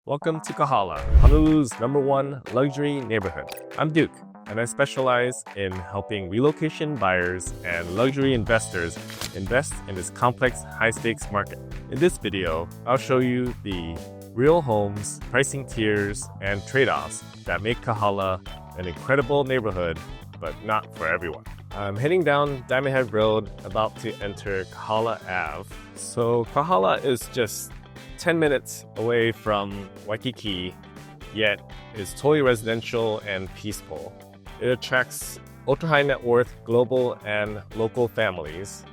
Welcome to Kahala, Honolulu's #1 luxury neighborhood. I'm Duke, and I specialize in helping relocation buyers and luxury investors invest in this complex, high-stakes market. In this video, I'll show you the real homes, pricing tiers, and trade-offs that make Kahala an incredible neighborhood, but not for everyone. I'm heading down Diamond Head Road, about to enter Kahala Ave. So Kahala is just 10 minutes away from Waikiki, yet is totally residential and peaceful. It attracts ultra-high net worth global and local families,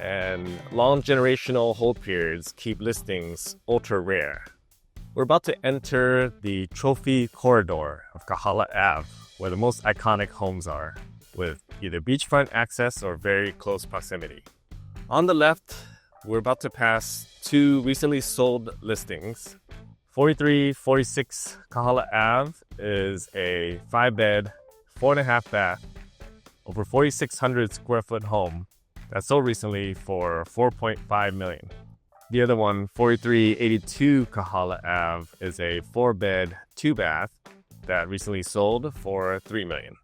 and long generational hold periods keep listings ultra rare. We're about to enter the trophy corridor of Kahala Ave, where the most iconic homes are, with either beachfront access or very close proximity. On the left, we're about to pass two recently sold listings. 4346 Kahala Ave is a 5-bed, 4.5 bath, over 4,600 square foot home that sold recently for $4.5 million. The other one, 4382 Kahala Ave, is a 4-bed, 2-bath that recently sold for $3 million.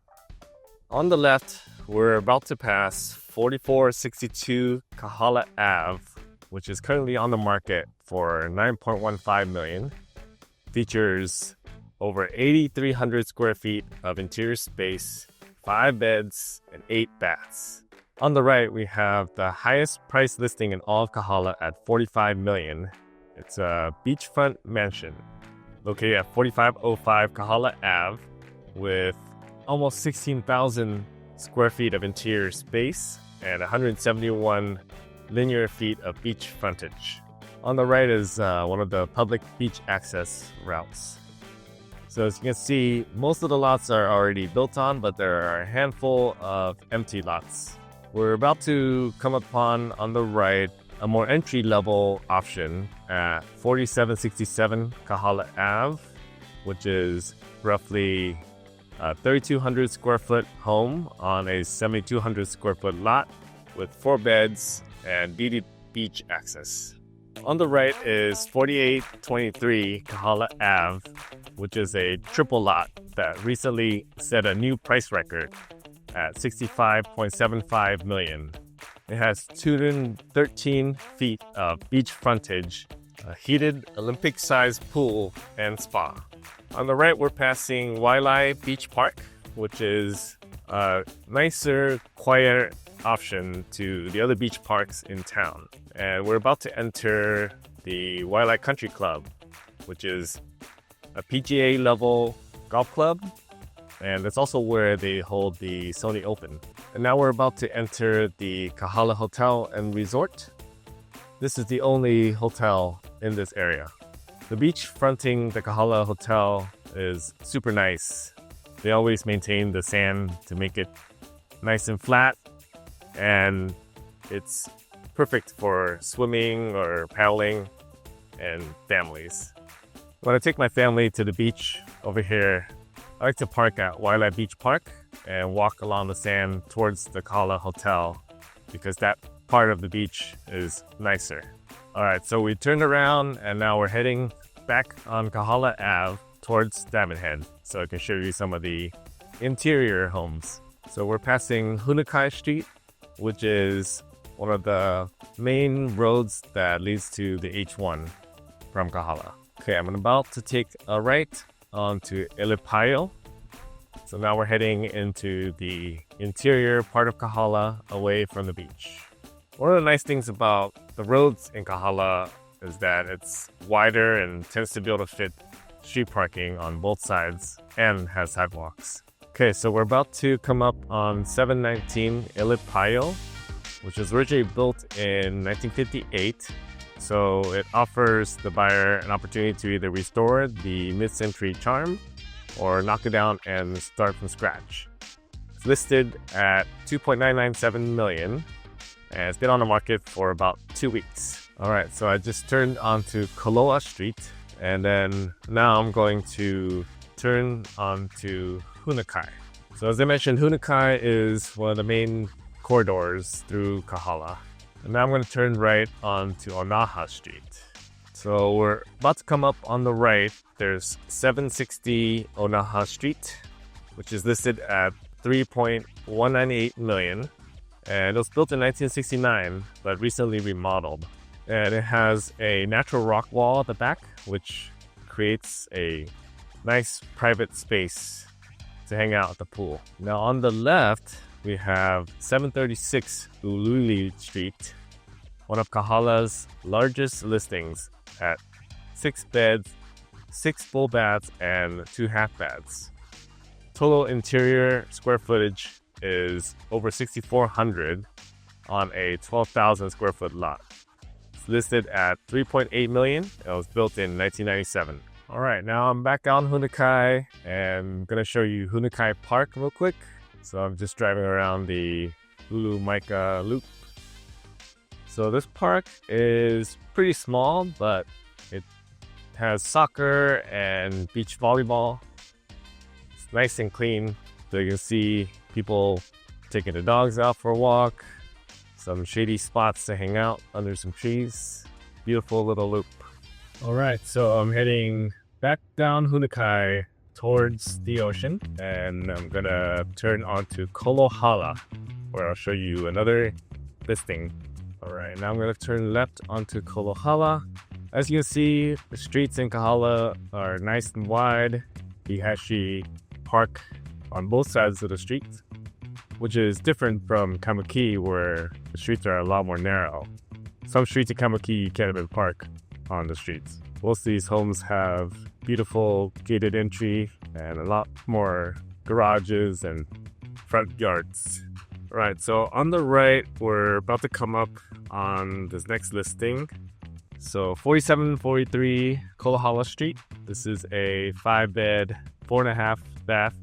On the left, we're about to pass 4462 Kahala Ave, which is currently on the market for $9.15 million. Features over 8,300 square feet of interior space, 5 beds, and 8 baths. On the right, we have the highest price listing in all of Kahala at $45 million. It's a beachfront mansion located at 4505 Kahala Ave with almost 16,000 square feet of interior space and 171 linear feet of beach frontage. On the right is one of the public beach access routes. So as you can see, most of the lots are already built on, but there are a handful of empty lots. We're about to come upon, on the right, a more entry-level option at 4767 Kahala Ave, which is roughly a 3,200 square foot home on a 7,200 square foot lot with 4 beds and beach access. On the right is 4823 Kahala Ave, which is a triple lot that recently set a new price record at $65.75 million. It has 213 feet of beach frontage, a heated Olympic-sized pool, and spa. On the right, we're passing Wailai Beach Park, which is a nicer, quieter option to the other beach parks in town. And we're about to enter the Wailai Country Club, which is a PGA level golf club, and it's also where they hold the Sony Open. And now we're about to enter the Kahala Hotel and Resort. This is the only hotel in this area. The beach fronting the Kahala Hotel is super nice. They always maintain the sand to make it nice and flat, and it's perfect for swimming or paddling and families. When I take my family to the beach over here, I like to park at Wailai Beach Park and walk along the sand towards the Kahala Hotel because that part of the beach is nicer. All right, so we turned around and now we're heading back on Kahala Ave towards Diamond Head so I can show you some of the interior homes. So we're passing Hunakai Street, which is one of the main roads that leads to the H1 from Kahala. Okay, I'm about to take a right onto Ilipaio. So now we're heading into the interior part of Kahala away from the beach. One of the nice things about the roads in Kahala is that it's wider and tends to be able to fit street parking on both sides and has sidewalks. Okay, so we're about to come up on 719 Ilipaio, which was originally built in 1958. So it offers the buyer an opportunity to either restore the mid-century charm or knock it down and start from scratch. It's listed at $2.997 million, and it's been on the market for about 2 weeks. All right, so I just turned onto Koloa Street, and then now I'm going to turn onto Hunakai. So as I mentioned, Hunakai is one of the main corridors through Kahala. And now I'm going to turn right onto Onaha Street. So we're about to come up on the right. There's 760 Onaha Street, which is listed at 3.198 million. And it was built in 1969, but recently remodeled. And it has a natural rock wall at the back, which creates a nice private space to hang out at the pool. Now on the left, we have 736 Ululi Street, one of Kahala's largest listings at 6 beds, 6 full baths, and 2 half baths. Total interior square footage is over 6,400 on a 12,000 square foot lot. It's listed at 3.8 million. It was built in 1997. All right, now I'm back on Hunakai and I'm gonna show you Hunakai Park real quick. So I'm just driving around the Ulu Maika Loop. So this park is pretty small, but it has soccer and beach volleyball. It's nice and clean. So you can see people taking the dogs out for a walk, some shady spots to hang out under some trees. Beautiful little loop. All right, so I'm heading back down Hunakai towards the ocean, and I'm gonna turn onto Kahala, where I'll show you another listing. All right, now I'm gonna turn left onto Kahala. As you can see, the streets in Kahala are nice and wide. You actually park on both sides of the street, which is different from Kamaki, where the streets are a lot more narrow. Some streets in Kamaki you can't even park on the streets. Most of these homes have beautiful gated entry and a lot more garages and front yards. All right, so on the right, we're about to come up on this next listing. So 4743 Kahala Street. This is a 5-bed, 4.5 bath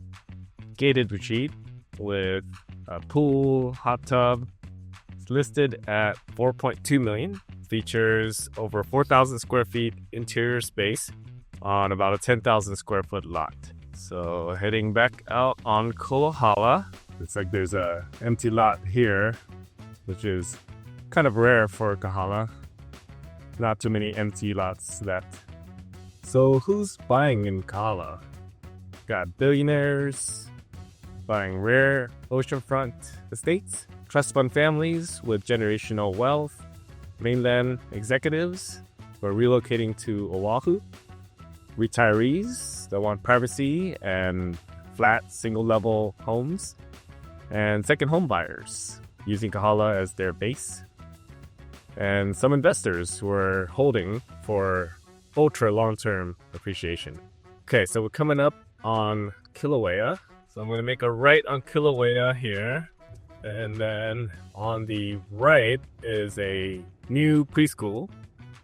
gated retreat with a pool, hot tub. It's listed at 4.2 million. Features over 4,000 square feet interior space on about a 10,000 square foot lot. So heading back out on Kahala. It's like there's a empty lot here, which is kind of rare for Kahala. Not too many empty lots left. So who's buying in Kahala? Got billionaires buying rare oceanfront estates, trust fund families with generational wealth, mainland executives who are relocating to Oahu, retirees that want privacy and flat single-level homes, and second home buyers using Kahala as their base, and some investors who are holding for ultra long-term appreciation. Okay, so we're coming up on Kilauea. So I'm going to make a right on Kilauea here. And then on the right is a new preschool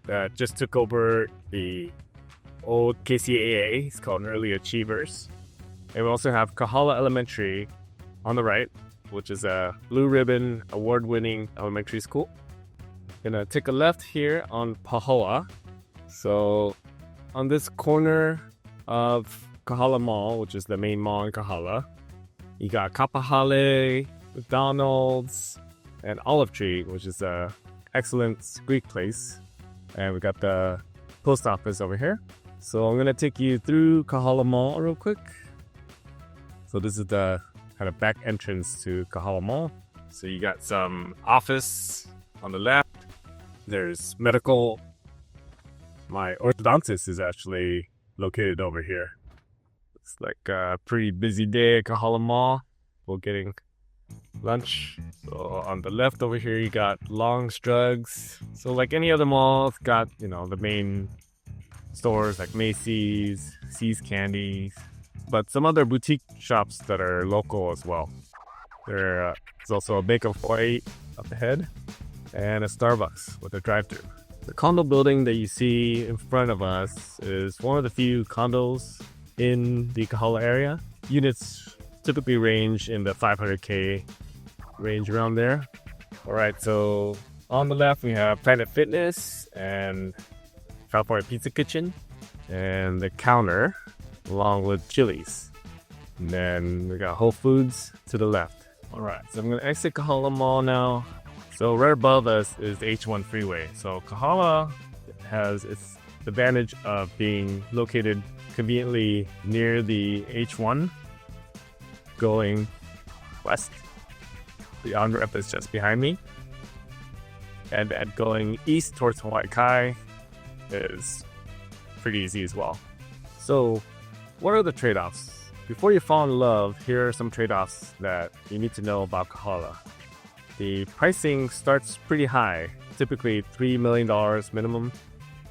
that just took over the old KCAA. It's called Early Achievers. And we also have Kahala Elementary on the right, which is a Blue Ribbon award-winning elementary school. Gonna take a left here on Pahoa. So on this corner of Kahala Mall, which is the main mall in Kahala, you got Kapahale, McDonald's, and Olive Tree, which is a excellent Greek place. And we got the post office over here. So I'm gonna take you through Kahala Mall real quick. So this is the kind of back entrance to Kahala Mall. So you got some office on the left. There's medical. My orthodontist is actually located over here. It's like a pretty busy day at Kahala Mall. We're getting lunch. So on the left over here, you got Long's Drugs. So like any other mall, it's got, the main stores like Macy's, C's Candies, but some other boutique shops that are local as well. There's also a Bank of Hawaii up ahead and a Starbucks with a drive-thru. The condo building that you see in front of us is one of the few condos in the Kahala area. Units typically range in the 500K range around there. All right, so on the left we have Planet Fitness and California Pizza Kitchen and the counter along with Chili's. And then we got Whole Foods to the left. All right, so I'm gonna exit Kahala Mall now. So right above us is the H1 freeway. So Kahala has its the advantage of being located conveniently near the H1 going west. The on-ramp is just behind me. And going east towards Hawaii Kai is pretty easy as well. So what are the trade-offs? Before you fall in love, here are some trade-offs that you need to know about Kahala. The pricing starts pretty high, typically $3 million minimum.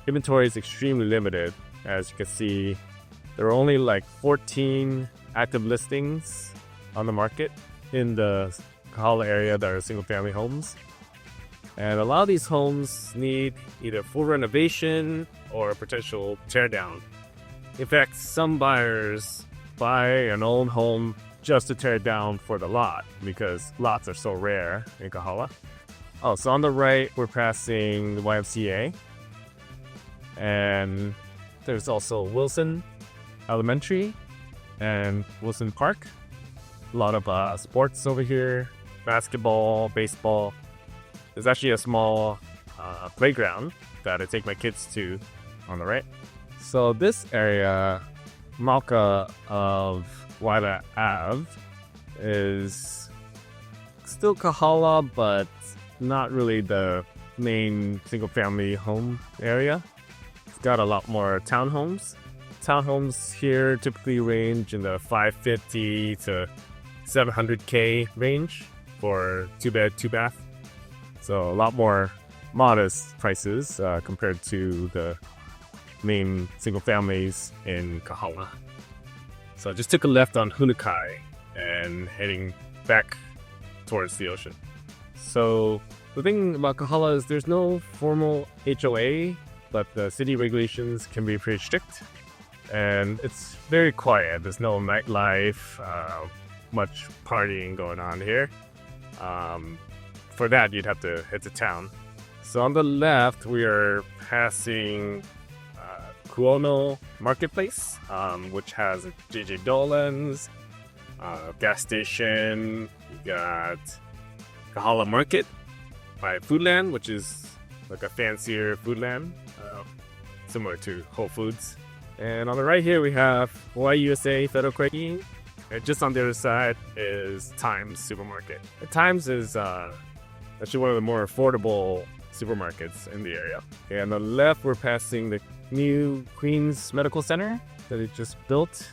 Inventory is extremely limited. As you can see, there are only like 14 active listings on the market in the Kahala area that are single-family homes. And a lot of these homes need either full renovation or a potential teardown. In fact, some buyers buy an old home just to tear it down for the lot because lots are so rare in Kahala. Oh, so on the right, we're passing the YMCA. And there's also Wilson Elementary and Wilson Park. A lot of sports over here, basketball, baseball. There's actually a small playground that I take my kids to on the right. So this area, Malka of Waila Ave, is still Kahala, but not really the main single-family home area. It's got a lot more townhomes. Townhomes here typically range in the 550 to 700K range for 2-bed, 2-bath. So a lot more modest prices compared to the main single families in Kahala. So I just took a left on Hunukai and heading back towards the ocean. So the thing about Kahala is there's no formal HOA, but the city regulations can be pretty strict. And it's very quiet. There's no nightlife, much partying going on here. For that, you'd have to head to town. So on the left, we are passing Kuono Marketplace, which has a J.J. Dolan's, gas station. You got Kahala Market by Foodland, which is like a fancier Foodland, similar to Whole Foods. And on the right here, we have Hawaii USA Federal Credit. And just on the other side is Times Supermarket. And Times is actually one of the more affordable supermarkets in the area. Okay, on the left, we're passing the new Queens Medical Center that it just built.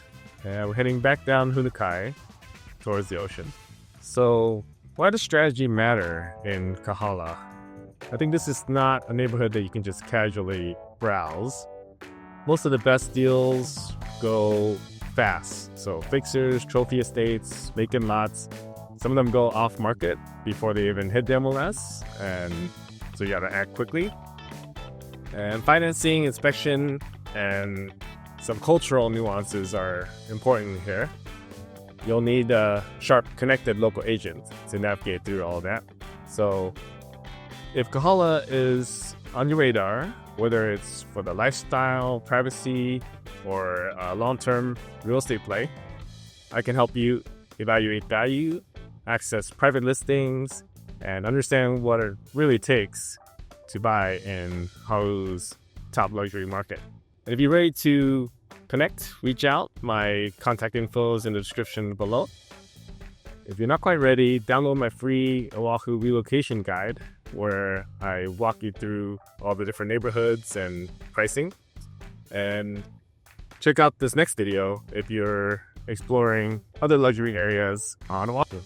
And we're heading back down Hunukai towards the ocean. So why does strategy matter in Kahala? I think this is not a neighborhood that you can just casually browse. Most of the best deals go fast. So fixers, trophy estates, vacant lots, some of them go off market before they even hit MLS, and so you gotta act quickly. And financing, inspection, and some cultural nuances are important here. You'll need a sharp, connected local agent to navigate through all that. So if Kahala is on your radar, whether it's for the lifestyle, privacy, or a long-term real estate play, I can help you evaluate value, access private listings, and understand what it really takes to buy in Honolulu's top luxury market. And if you're ready to connect, reach out. My contact info is in the description below. If you're not quite ready, download my free Oahu relocation guide where I walk you through all the different neighborhoods and pricing. And check out this next video if you're exploring other luxury areas on Oahu.